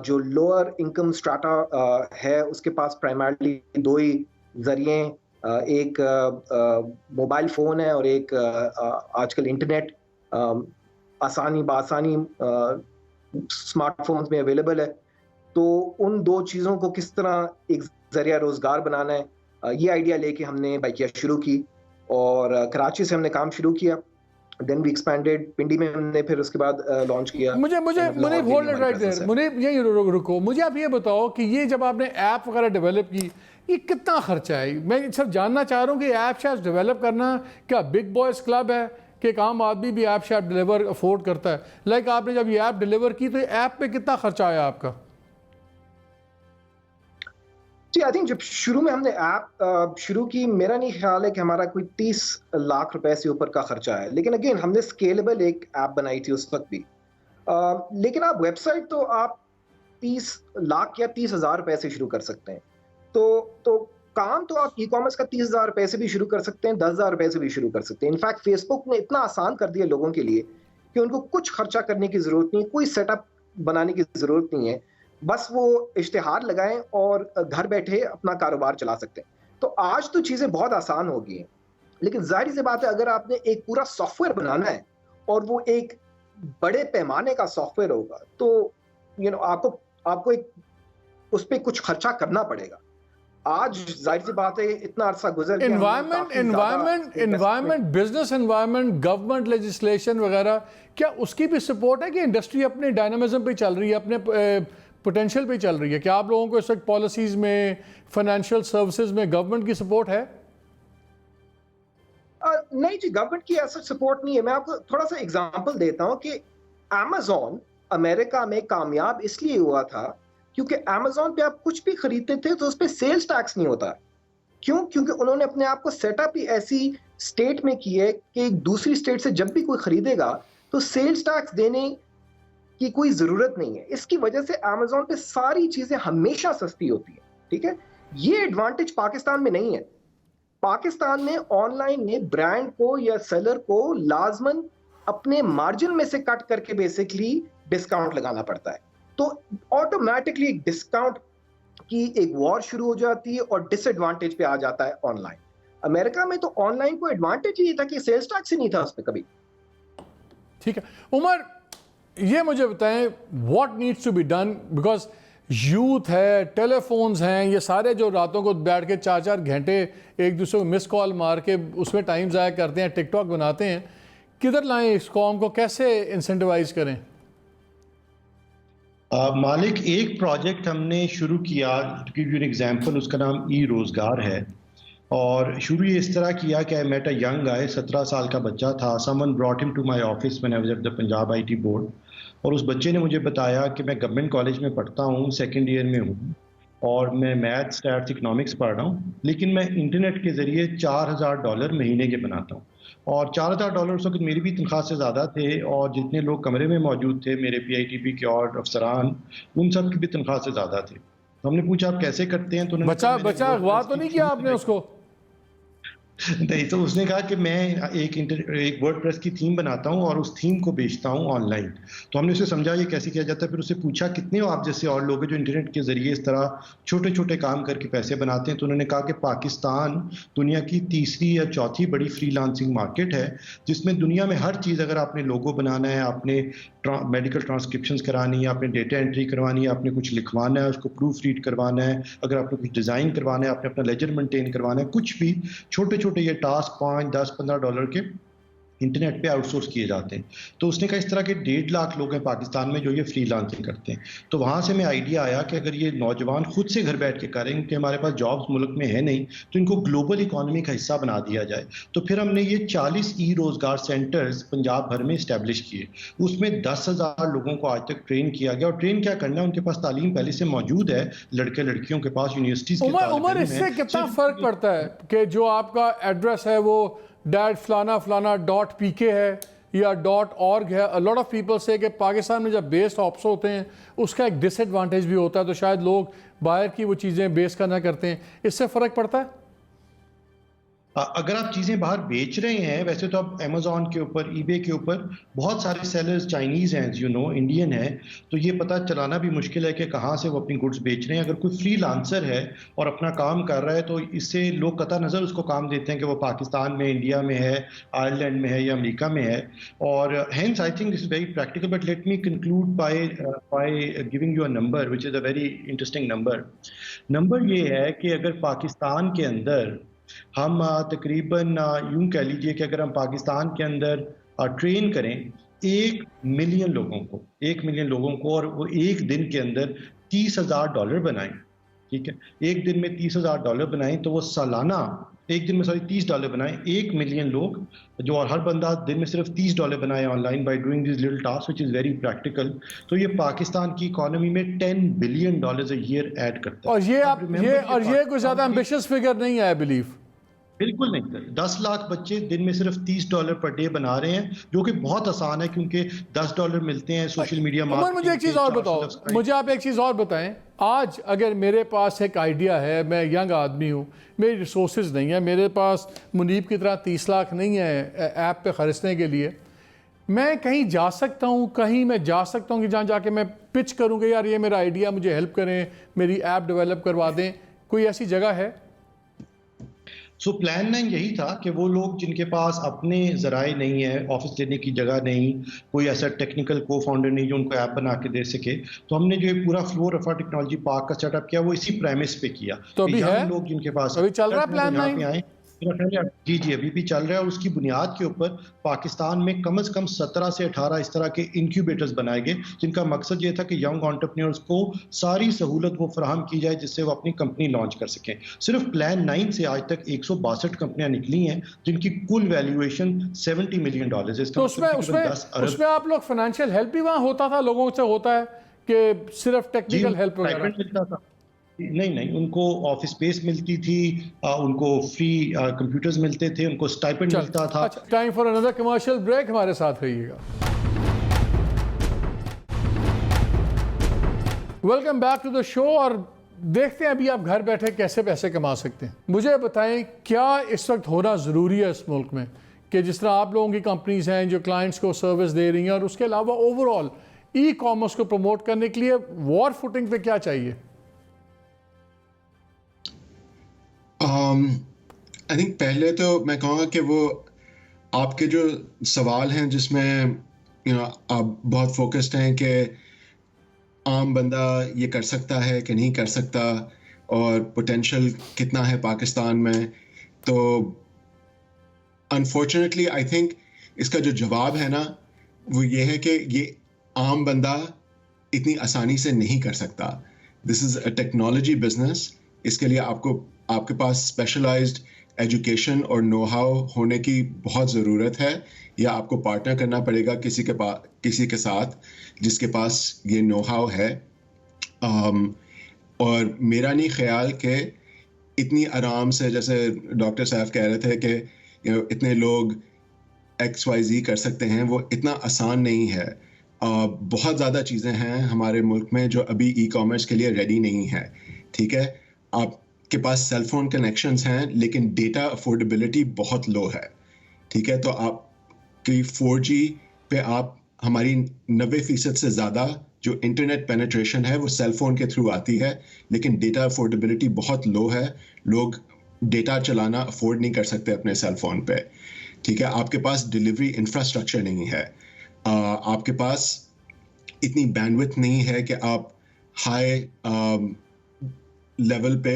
जो लोअर इनकम स्ट्राटा है उसके पास प्राइमरली 2 ही जरिए, एक मोबाइल फ़ोन है और एक आजकल इंटरनेट आसानी स्मार्टफोन्स में अवेलेबल है। तो उन 2 चीज़ों को किस तरह एक ज़रिया रोज़गार बनाना है, ये आइडिया लेके हमने बाइकिया शुरू की और कराची से हमने काम शुरू किया। देन वी एक्सपैंडेड, पिंडी में हमने फिर उसके बाद लॉन्च किया। मुझे होल्ड इट राइट देयर। मुझे यही रुको, मुझे आप ये बताओ कि ये जब आपने ऐप वगैरह डेवलप की, ये कितना खर्चा है? मैं सिर्फ जानना चाह रहा हूँ कि ऐप शैप डेवलप करना क्या बिग बॉयज़ क्लब है कि एक आम आदमी भी ऐप शैप डिलीवर अफोर्ड करता है? लाइक आपने जब ये ऐप डिलीवर की तो ऐप पे कितना खर्चा आया आपका? जी, आई थिंक जब शुरू में हमने ऐप शुरू की, मेरा नहीं ख्याल है कि हमारा कोई 30 लाख रुपए से ऊपर का खर्चा है, लेकिन अगेन हमने स्केलेबल एक ऐप बनाई थी उस वक्त भी। लेकिन आप वेबसाइट तो आप 30 लाख या 30,000 रुपए से शुरू कर सकते हैं। तो काम तो आप ई कॉमर्स का 30,000 रुपए से भी शुरू कर सकते हैं, 10,000 रुपए से भी शुरू कर सकते हैं। इनफैक्ट फेसबुक ने इतना आसान कर दिया लोगों के लिए कि उनको कुछ खर्चा करने की जरूरत नहीं, कोई सेटअप बनाने की जरूरत नहीं है, बस वो इश्तिहार लगाएं और घर बैठे अपना कारोबार चला सकते हैं। तो आज तो चीजें बहुत आसान हो गई हैं, लेकिन जाहिर सी बात है अगर आपने एक पूरा सॉफ्टवेयर बनाना है और वो एक बड़े पैमाने का सॉफ्टवेयर होगा तो आपको एक उस पर कुछ खर्चा करना पड़ेगा। आज जाहिर सी बात है इतना अरसा गुजर गया, environment, business environment, government legislation वगैरह, क्या उसकी भी सपोर्ट है कि इंडस्ट्री अपने डायनामिज्म पे चल रही है, अपने पोटेंशियल पे चल रही है? क्या आप लोगों को इस वक्त पॉलिसीज में, फाइनेंशियल सर्विसेज में गवर्नमेंट की सपोर्ट है? नहीं जी, गवर्नमेंट की ऐसा सपोर्ट नहीं है। मैं आपको थोड़ा सा एग्जांपल देता हूं कि अमेज़न अमेरिका में कामयाब इसलिए हुआ था क्योंकि अमेज़न पे आप कुछ भी खरीदते थे तो उस पर सेल्स टैक्स नहीं होता। क्यों? क्योंकि उन्होंने अपने आप को सेटअप ही ऐसी स्टेट में की है कि एक दूसरी स्टेट से जब भी कोई खरीदेगा तो सेल्स टैक्स देने की कोई जरूरत नहीं है। इसकी वजह से अमेज़न पे सारी चीजें हमेशा सस्ती होती है। ठीक है, ये एडवांटेज पाकिस्तान में नहीं है। पाकिस्तान में ऑनलाइन में ब्रांड को या सेलर को लाजमन अपने मार्जिन में से कट करके बेसिकली डिस्काउंट लगाना पड़ता है, तो ऑटोमेटिकली डिस्काउंट की एक वॉर शुरू हो जाती है और डिसएडवांटेज पे आ जाता है ऑनलाइन। अमेरिका में तो ऑनलाइन को एडवांटेज ही था कि सेल्स टैक्स ही नहीं था उस पर कभी। ठीक है उमर, ये मुझे बताएं what needs to be done, because youth है, टेलीफोन्स हैं, ये सारे जो रातों को बैठ के 4-4 घंटे एक दूसरे को मिस कॉल मार के उसमें टाइम ज़ाया करते हैं, टिकटॉक बनाते हैं, किधर लाएं इस कौम को, कैसे इंसेंटिवाइज करें? मालिक, एक प्रोजेक्ट हमने शुरू किया, to give you an example, उसका नाम ई रोजगार है। और शुरू ये इस तरह किया कि I met a young guy, 17 साल का बच्चा था। Someone brought him to my office when I was at the Punjab IT board, और उस बच्चे ने मुझे बताया कि मैं गवर्नमेंट कॉलेज में पढ़ता हूँ, सेकेंड ईयर में हूँ, और मैं मैथ्स, स्टैट्स, इकोनॉमिक्स पढ़ रहा हूँ, लेकिन मैं इंटरनेट के ज़रिए $4,000 महीने के बनाता हूँ। और $4,000 उस वक्त मेरी भी तनख्वाह से ज़्यादा थे, और जितने लोग कमरे में मौजूद थे, मेरे PITP के और अफसरान, उन सब की भी तनख्वाह से ज़्यादा थे। तो हमने पूछा आप कैसे करते हैं, तो बच्चा अगवा तो नहीं किया आपने उसको? नहीं, तो उसने कहा कि मैं एक वर्डप्रेस की थीम बनाता हूं और उस थीम को बेचता हूं ऑनलाइन। तो हमने उसे समझा ये कैसे किया जाता है, फिर उससे पूछा कितने हो आप जैसे और लोग हैं जो इंटरनेट के जरिए इस तरह छोटे छोटे काम करके पैसे बनाते हैं। तो उन्होंने कहा कि पाकिस्तान दुनिया की तीसरी या चौथी बड़ी फ्रीलांसिंग मार्केट है, जिसमें दुनिया में हर चीज़, अगर आपने लोगो बनाना है, आपने मेडिकल ट्रांसक्रिप्शंस करानी है, आपने डेटा एंट्री करवानी है, आपने कुछ लिखवाना है, उसको प्रूफ रीड करवाना है, अगर आपने कुछ डिज़ाइन करवाना है, आपने अपना लेजर मेंटेन करवाना है, कुछ भी छोटे छोटे ये टास्क $5, $10, $15 के इंटरनेट पे आउटसोर्स किए जाते हैं। तो उसने कहा इस तरह के 1.5 लाख लोग हैं पाकिस्तान में जो ये फ्रीलांसिंग करते हैं। तो वहाँ से मैं आइडिया आया कि अगर ये नौजवान खुद से घर बैठ के करें, कि हमारे पास जॉब्स मुल्क में है नहीं, तो इनको ग्लोबल इकोनॉमी का हिस्सा बना दिया जाए। तो फिर हमने ये 40 ई रोजगार सेंटर्स पंजाब भर में इस्टेब्लिश किए। उसमें 10,000 लोगों को आज तक ट्रेन किया गया। और ट्रेन क्या करना है, उनके पास तालीम पहले से मौजूद है, लड़के लड़कियों के पास यूनिवर्सिटीज के उमर, इससे कितना फर्क पड़ता है कि जो आपका एड्रेस है वो .flana.pk है या .org है? अ लॉट ऑफ पीपल से कि पाकिस्तान में जब बेस्ड ऑप्स होते हैं उसका एक डिसएडवांटेज भी होता है, तो शायद लोग बाहर की वो चीज़ें बेस करना करते हैं, इससे फ़र्क पड़ता है? अगर आप चीज़ें बाहर बेच रहे हैं, वैसे तो आप अमेज़ॉन के ऊपर, ईबे के ऊपर बहुत सारे सेलर्स चाइनीज़ हैं, इंडियन है, तो ये पता चलाना भी मुश्किल है कि कहाँ से वो अपनी गुड्स बेच रहे हैं। अगर कोई फ्रीलांसर है और अपना काम कर रहा है तो इससे लोग कतई नज़र उसको काम देते हैं कि वो पाकिस्तान में, इंडिया में है, आयरलैंड में है या अमेरिका में है। और hence I think this is very practical. But let me conclude by giving you a number which is a very interesting number ये है कि अगर पाकिस्तान के अंदर हम तकरीबन यूं कह लीजिए कि अगर हम पाकिस्तान के अंदर ट्रेन करें 1 मिलियन लोगों को, और वो एक दिन के अंदर $30,000 बनाएं, ठीक है, एक दिन में $30,000 बनाएं तो वो सालाना, एक दिन में सॉरी $30 बनाएं, 1 मिलियन लोग जो, और हर बंदा दिन में सिर्फ $30 बनाए online by doing this little task which is very practical, तो ये पाकिस्तान की इकोनॉमी में $10 बिलियन अ ईयर ऐड करता है। और ये अब आप remember ये कि और ये कोई ज्यादा पाकिस्तान की- एम्बिशियस फिगर नहीं है आई बिलीव। बिल्कुल नहीं सर, 10 लाख बच्चे दिन में सिर्फ $30 पर डे बना रहे हैं, जो कि बहुत आसान है क्योंकि $10 मिलते हैं सोशल मीडिया उमर, मार्केटिंग मुझे एक चीज़ के, और 400 बताओ, सब्सक्राइब। मुझे आप एक चीज़ और बताएं। आज अगर मेरे पास एक आइडिया है, मैं यंग आदमी हूँ, मेरी रिसोर्सेज नहीं है, मेरे पास मुनीब की तरह 30 लाख नहीं है ऐप पे खरीदने के लिए, मैं कहीं जा सकता हूँ, कहीं मैं जा सकता हूँ कि जहाँ जाके मैं पिच करूँगा यार ये मेरा आइडिया, मुझे हेल्प करें, मेरी ऐप डेवलप करवा दें, कोई ऐसी जगह है? सो प्लान 9 यही था कि वो लोग जिनके पास अपने ज़राए नहीं है, ऑफिस लेने की जगह नहीं, कोई ऐसा टेक्निकल को फाउंडर नहीं जो उनको ऐप बना के दे सके, तो हमने जो ये पूरा फ्लोर रफा टेक्नोलॉजी पार्क का सेटअप किया वो इसी प्रेमिस पे किया। तो अभी young है? लोग जिनके पास अभी चल रहा है प्लान यहाँ 9? पे आए। जी जी, अभी भी चल रहा है, और उसकी बुनियाद के ऊपर पाकिस्तान में कम से कम 17 से 18 इस तरह के इंक्यूबेटर्स बनाए गए, जिनका मकसद ये था कि यंग एंटरप्रेन्योर्स को सारी सहूलत वो फराहम की जाए जिससे वो अपनी कंपनी लॉन्च कर सकें। सिर्फ प्लान 9 से आज तक 162 कंपनियां निकली हैं जिनकी कुल वैल्यूएशन $70 मिलियन है। तो उसमें आप लोग फाइनेंशियल हेल्प भी वहाँ होता था, लोगों से होता है कि सिर्फ टेक्निकल हेल्प वगैरह? मिलता था, नहीं, उनको ऑफिस स्पेस मिलती थी, उनको फ्री कंप्यूटर्स मिलते थे, उनको स्टाइपेंड मिलता था। अच्छा, time for another commercial break, हमारे साथ रहिएगा। Welcome back to the show, और देखते हैं अभी आप घर बैठे कैसे पैसे कमा सकते हैं। मुझे बताएं क्या इस वक्त होना ज़रूरी है इस मुल्क में, कि जिस तरह आप लोगों की कंपनीज हैं जो क्लाइंट्स को सर्विस दे रही हैं, और उसके अलावा ओवरऑल ई कॉमर्स को प्रमोट करने के लिए वॉर फुटिंग पे क्या चाहिए? आई थिंक पहले तो मैं कहूँगा कि वो आपके जो सवाल हैं जिसमें आप बहुत फोकस्ड हैं कि आम बंदा ये कर सकता है कि नहीं कर सकता, और पोटेंशियल कितना है पाकिस्तान में, तो अनफॉर्चुनेटली आई थिंक इसका जो जवाब है ना वो ये है कि ये आम बंदा इतनी आसानी से नहीं कर सकता। This is a technology business, इसके लिए आपके पास स्पेशलाइज्ड एजुकेशन और नो हाउ होने की बहुत ज़रूरत है, या आपको पार्टनर करना पड़ेगा किसी के साथ जिसके पास ये नो हाउ है। और मेरा नहीं ख्याल कि इतनी आराम से, जैसे डॉक्टर साहब कह रहे थे कि इतने लोग XYZ कर सकते हैं, वो इतना आसान नहीं है। बहुत ज़्यादा चीज़ें हैं हमारे मुल्क में जो अभी ई कॉमर्स के लिए रेडी नहीं है। ठीक है, आपके पास सेलफोन कनेक्शंस हैं लेकिन डेटा अफोर्डेबिलिटी बहुत लो है। ठीक है, तो आपकी 4G पे आप हमारी 90% से ज़्यादा जो इंटरनेट पेनिट्रेशन है वो सेलफोन के थ्रू आती है, लेकिन डेटा अफोर्डेबिलिटी बहुत लो है। लोग डेटा चलाना अफोर्ड नहीं कर सकते अपने सेलफोन पे। ठीक है, आपके पास डिलीवरी इंफ्रास्ट्रक्चर नहीं है, आपके पास इतनी बैंडविड्थ नहीं है कि आप हाई लेवल पे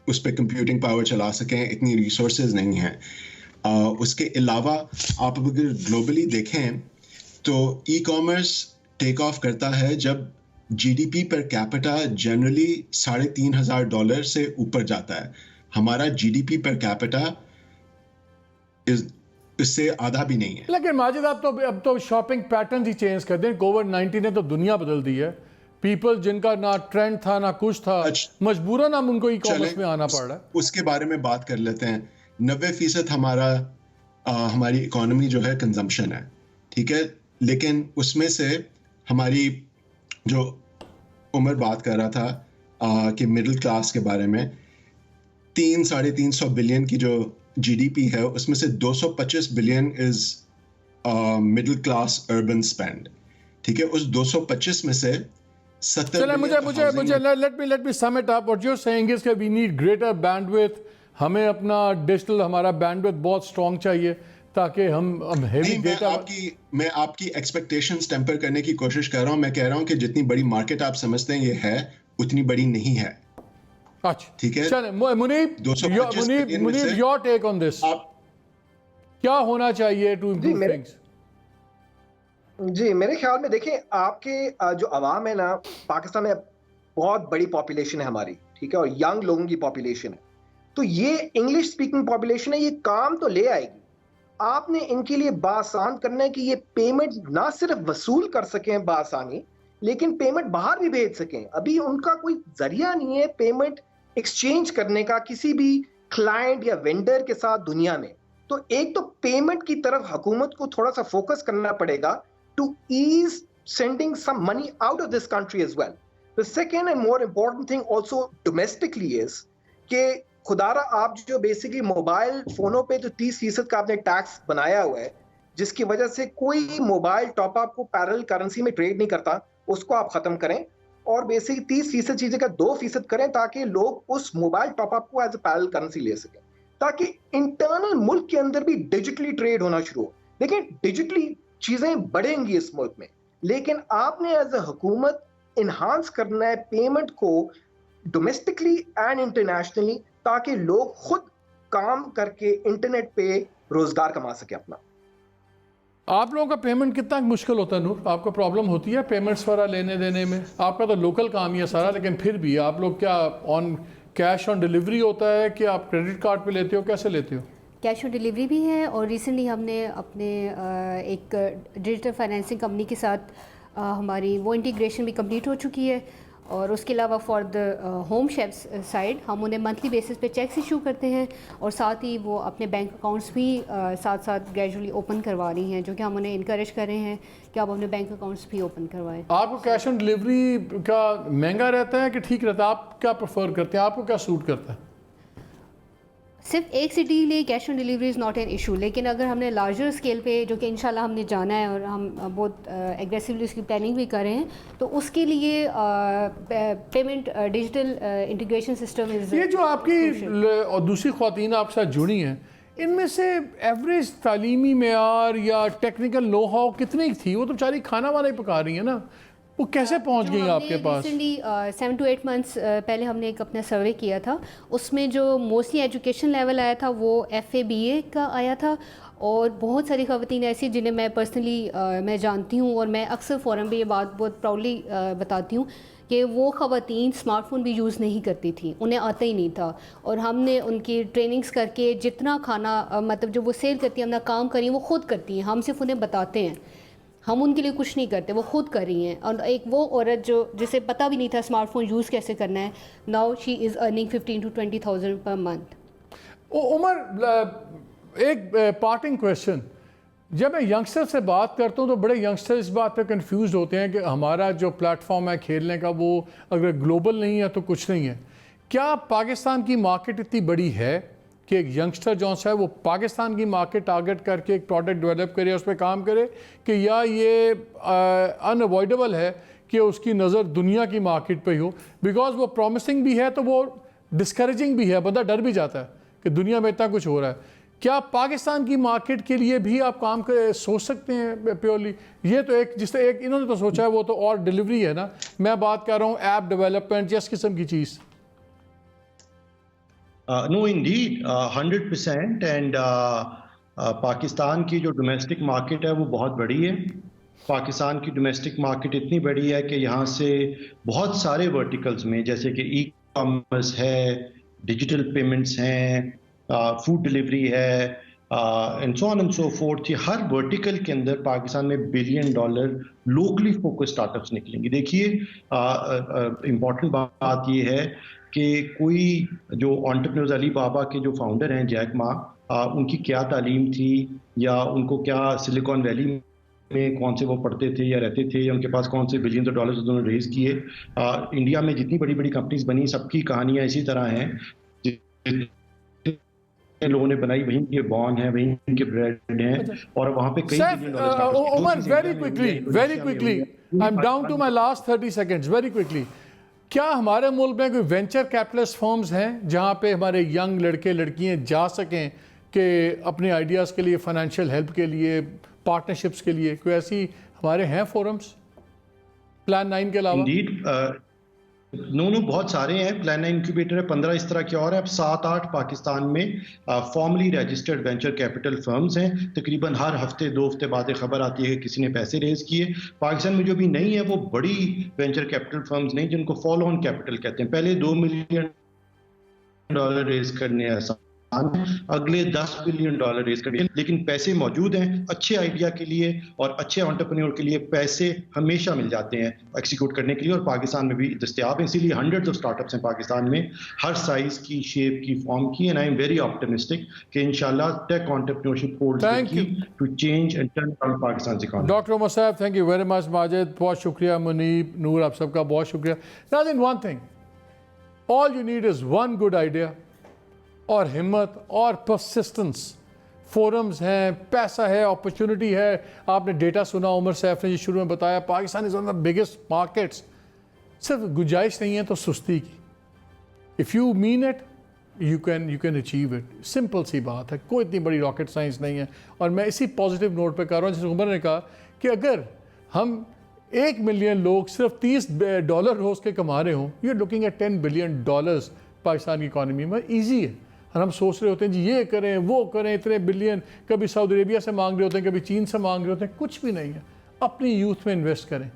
उस पर कंप्यूटिंग पावर चला सकें, इतनी रिसोर्सेज नहीं हैं। उसके अलावा आप अगर ग्लोबली देखें तो ई कॉमर्स टेक ऑफ करता है जब GDP पर कैपिटा जनरली $3,500 से ऊपर जाता है। हमारा GDP पर कैपिटा इससे आधा भी नहीं है। लेकिन माजिद आप तो अब तो शॉपिंग पैटर्न ही चेंज कर दें। कोविड-19 ने तो दुनिया बदल दी है। पीपल जिनका ना ट्रेंड था ना कुछ था, मजबूरन हम उनको ई कॉमर्स में आना पड़ रहा है। उसके बारे में बात कर लेते हैं। 90% हमारी इकोनॉमी जो है कंजम्पशन है, ठीक है, लेकिन उसमें से हमारी जो उमर बात कर रहा था कि मिडिल क्लास के बारे में, 300-350 बिलियन की जो GDP है उसमें से 225 billion is middle class urban spend. ठीक है, उस 225 में से 70 चले मुझे let me sum it up. What you are saying is कि वी नीड ग्रेटर बैंडविड्थ। हमें अपना डिजिटल, हमारा बैंडविड्थ बहुत स्ट्रांग चाहिए ताकि हम हेवी डेटा। मैं आपकी एक्सपेक्टेशंस टेम्पर करने की कोशिश कर रहा हूं। मैं कह रहा हूं कि जितनी बड़ी मार्केट आप समझते हैं ये है, उतनी बड़ी नहीं है। अच्छा, ठीक है। चले Munib your take on this, क्या होना चाहिए टू इंप्रूव थिंग्स? जी, मेरे ख्याल में देखिए, आपके जो अवाम है ना पाकिस्तान में, बहुत बड़ी पॉपुलेशन है हमारी, ठीक है, और यंग लोगों की पॉपुलेशन है, तो ये इंग्लिश स्पीकिंग पॉपुलेशन है, ये काम तो ले आएगी। आपने इनके लिए बासान करना है कि ये पेमेंट ना सिर्फ वसूल कर सकें बासानी, लेकिन पेमेंट बाहर भी भेज सकें। अभी उनका कोई जरिया नहीं है पेमेंट एक्सचेंज करने का किसी भी क्लाइंट या वेंडर के साथ दुनिया में। तो एक तो पेमेंट की तरफ हुकूमत को थोड़ा सा फोकस करना पड़ेगा to ease sending some money out of this country as well. The second and more important thing also domestically is कि खुदारा आप जो बेसिकली मोबाइल फोनों पे जो 30% का आपने टैक्स बनाया हुआ है, जिसकी वजह से कोई मोबाइल टॉपअप को पैरेलल करेंसी में ट्रेड नहीं करता, उसको आप खत्म करें और बेसिकली 30% चीजें का 2% करें ताकि लोग उस मोबाइल टॉपअप को एज ए पैरेलल करेंसी ले सकें, ताकि इंटरनल मुल्क के अंदर भी डिजिटली ट्रेड होना शुरू हो। देखिए डिजिटली चीजें बढ़ेंगी इस मुल्क में, लेकिन आपने एज ए हुकूमत इन्हांस करना है पेमेंट को डोमेस्टिकली एंड इंटरनेशनली, ताकि लोग खुद काम करके इंटरनेट पे रोजगार कमा सके अपना। आप लोगों का पेमेंट कितना मुश्किल होता है नूर? आपको प्रॉब्लम होती है पेमेंट्स वगैरह लेने देने में? आपका तो लोकल काम ही है सारा, लेकिन फिर भी आप लोग क्या ऑन कैश ऑन डिलीवरी होता है कि आप क्रेडिट कार्ड पे लेते हो, कैसे लेते हो? कैश ऑन डिलीवरी भी है, और रिसेंटली हमने अपने एक डिजिटल फाइनेंसिंग कंपनी के साथ हमारी वो इंटीग्रेशन भी कंप्लीट हो चुकी है। और उसके अलावा for the home chefs side हम उन्हें मंथली बेसिस पे चेक्स इशू करते हैं, और साथ ही वो अपने बैंक अकाउंट्स भी साथ साथ ग्रेजुअली ओपन करवा रही हैं, जो कि हम उन्हें इनकरेज कर रहे हैं कि आप अपने बैंक अकाउंट्स भी ओपन करवाएं। आपको कैश ऑन डिलीवरी का महंगा रहता है कि ठीक रहता है? आप क्या प्रेफर करते हैं, आपको क्या सूट करता है? सिर्फ एक सिटी के लिए cash on delivery is not an issue, लेकिन अगर हमने लार्जर स्केल पे, जो कि इंशाल्लाह हमने जाना है और हम बहुत एग्रेसिवली उसकी प्लानिंग भी कर रहे हैं, तो उसके लिए payment digital integration system is. ये जो आपकी और दूसरी ख्वातीन आपके साथ जुड़ी हैं, इनमें से एवरेज तालीमी मेयार या टेक्निकल नो हाउ कितनी थी? वो तो बेचारी खाना वाना ही पका रही है ना, वो कैसे पहुंच गई आपके पास? रिसेंटली 7 to 8 months पहले हमने एक अपना सर्वे किया था, उसमें जो मोस्टली एजुकेशन लेवल आया था वो FA/BA का आया था, और बहुत सारी ख़वातीन ऐसी जिन्हें मैं पर्सनली मैं जानती हूँ, और मैं अक्सर फ़ोरम पे ये बात बहुत प्राउडली बताती हूँ कि वो ख़वातीन स्मार्टफोन भी यूज़ नहीं करती थी, उन्हें आता ही नहीं था, और हमने उनकी ट्रेनिंग्स करके जितना खाना मतलब जो वो सेल करती हैं, अपना काम करी वो ख़ुद करती हैं, हम सिर्फ उन्हें बताते हैं, हम उनके लिए कुछ नहीं करते, वो खुद कर रही हैं। और एक वो औरत जो जिसे पता भी नहीं था स्मार्टफोन यूज़ कैसे करना है, now she is earning 15 to 20,000 per month. Umar, एक पार्टिंग क्वेश्चन, जब मैं यंगस्टर से बात करता हूँ तो बड़े यंगस्टर इस बात पे कंफ्यूज होते हैं कि हमारा जो प्लेटफॉर्म है खेलने का वो अगर ग्लोबल नहीं है तो कुछ नहीं है। क्या पाकिस्तान की मार्केट इतनी बड़ी है कि एक यंगस्टर जो है वो पाकिस्तान की मार्केट टारगेट करके एक प्रोडक्ट डेवलप करे, उस पर काम करे, कि या ये अनअवॉइडेबल है कि उसकी नज़र दुनिया की मार्केट पे ही हो? बिकॉज वो प्रॉमिसिंग भी है तो वो डिस्करेजिंग भी है, बंदा डर भी जाता है कि दुनिया में इतना कुछ हो रहा है। क्या पाकिस्तान की मार्केट के लिए भी आप काम सोच सकते हैं प्योरली? ये तो एक जिससे एक इन्होंने तो सोचा है वो तो और डिलीवरी है ना, मैं बात कर रहा हूँ ऐप डेवलपमेंट या इस किस्म की चीज़। No, indeed, 100%, and पाकिस्तान की जो डोमेस्टिक मार्केट है वो बहुत बड़ी है। पाकिस्तान की डोमेस्टिक मार्केट इतनी बड़ी है कि यहाँ से बहुत सारे वर्टिकल्स में, जैसे कि ई कॉमर्स है, डिजिटल पेमेंट्स हैं, फूड डिलीवरी है, and so on and so fourth, ये हर वर्टिकल के अंदर पाकिस्तान में $1 बिलियन लोकली फोकस स्टार्टअप्स निकलेंगे। देखिए इम्पॉर्टेंट बात ये है कि कोई जो एंटरप्रेन्योर्स, अली बाबा के जो फाउंडर हैं जैक मा, उनकी क्या तालीम थी, या उनको क्या सिलिकॉन वैली में कौन से वो पढ़ते थे या रहते थे, या उनके पास कौन से $बिलियन उन्होंने रेज किए। इंडिया में जितनी बड़ी बड़ी कंपनीज बनी सबकी कहानियां इसी तरह हैं, लोगों ने बनाई वहीं के बॉर्न है, वहीं के ब्रेड हैं, और वहां पे कई Umar, very quickly I am down to my last 30 seconds, very quickly, क्या हमारे मुल्क में कोई वेंचर कैपिटलिस्ट फर्म्स हैं जहां पे हमारे यंग लड़के लड़कियां जा सकें कि अपने आइडियाज़ के लिए, फाइनेंशियल हेल्प के लिए, पार्टनरशिप्स के लिए? कोई ऐसी हमारे हैं फोरम्स प्लान 9 के अलावा? नो बहुत सारे हैं। प्लान 9 इंक्यूबेटर है, 15 इस तरह के और है। अब 7-8 पाकिस्तान में formally registered venture capital firms हैं। तकरीबन हर हफ्ते 2 हफ्ते बाद एक खबर आती है कि किसी ने पैसे रेज किए। पाकिस्तान में जो भी नहीं है वो बड़ी वेंचर कैपिटल फर्म्स नहीं, जिनको फॉलो ऑन कैपिटल कहते हैं। पहले $2 मिलियन रेज करने आसान, अगले $10 बिलियन रेज करने, लेकिन पैसे मौजूद हैं। अच्छे आइडिया के लिए और अच्छे एंटरप्रेन्योर के लिए पैसे हमेशा मिल जाते हैं एक्सिक्यूट करने के लिए, और पाकिस्तान में भी दस्तयाब हैं। इसीलिए हंड्रेड्स ऑफ स्टार्टअप्स हैं पाकिस्तान में, हर साइज की, शेप की, फॉर्म की। And I am very optimistic कि इंशाल्लाह tech entrepreneurship holds the Thank की you. To change and turn around Pakistan economy. Doctor Umar साहब, thank you very much. Majid, बहुत शुक्रिया। मुनीब, नूर, आप सबका बहुत शुक्रिया। नाज़रीन, one thing, all you need is one good idea और हिम्मत और परसिस्टेंस। फोरम्स हैं, पैसा है, अपॉर्चुनिटी है। आपने डेटा सुना, उमर सैफ ने जी शुरू में बताया, Pakistan is one of the biggest markets. सिर्फ गुंजाइश नहीं है तो सुस्ती की। If you mean it you can achieve it. Simple सी बात है, कोई इतनी बड़ी रॉकेट साइंस नहीं है। और मैं इसी पॉजिटिव नोट पे कर रहा हूँ, जैसे उमर ने कहा कि अगर हम 1 मिलियन लोग सिर्फ $30 रोज़ के कमा रहे हों, you are looking at $10 billion Pakistan की इकॉनमी में। ईजी है। और हम सोच रहे होते हैं जी ये करें वो करें, इतने बिलियन, कभी सऊदी अरेबिया से मांग रहे होते हैं, कभी चीन से मांग रहे होते हैं। कुछ भी नहीं है। अपनी यूथ में इन्वेस्ट करें।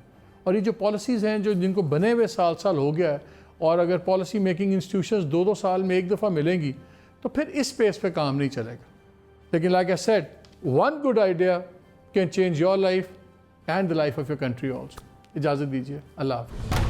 और ये जो पॉलिसीज़ हैं जो जिनको बने हुए साल हो गया है, और अगर पॉलिसी मेकिंग इंस्टीट्यूशंस 2-2 साल में एक दफ़ा मिलेंगी तो फिर इस पेस पे काम नहीं चलेगा। लेकिन like I said, one good idea can change your life and the life of your country also. इजाज़त दीजिए, अल्लाह हाफ़िज़।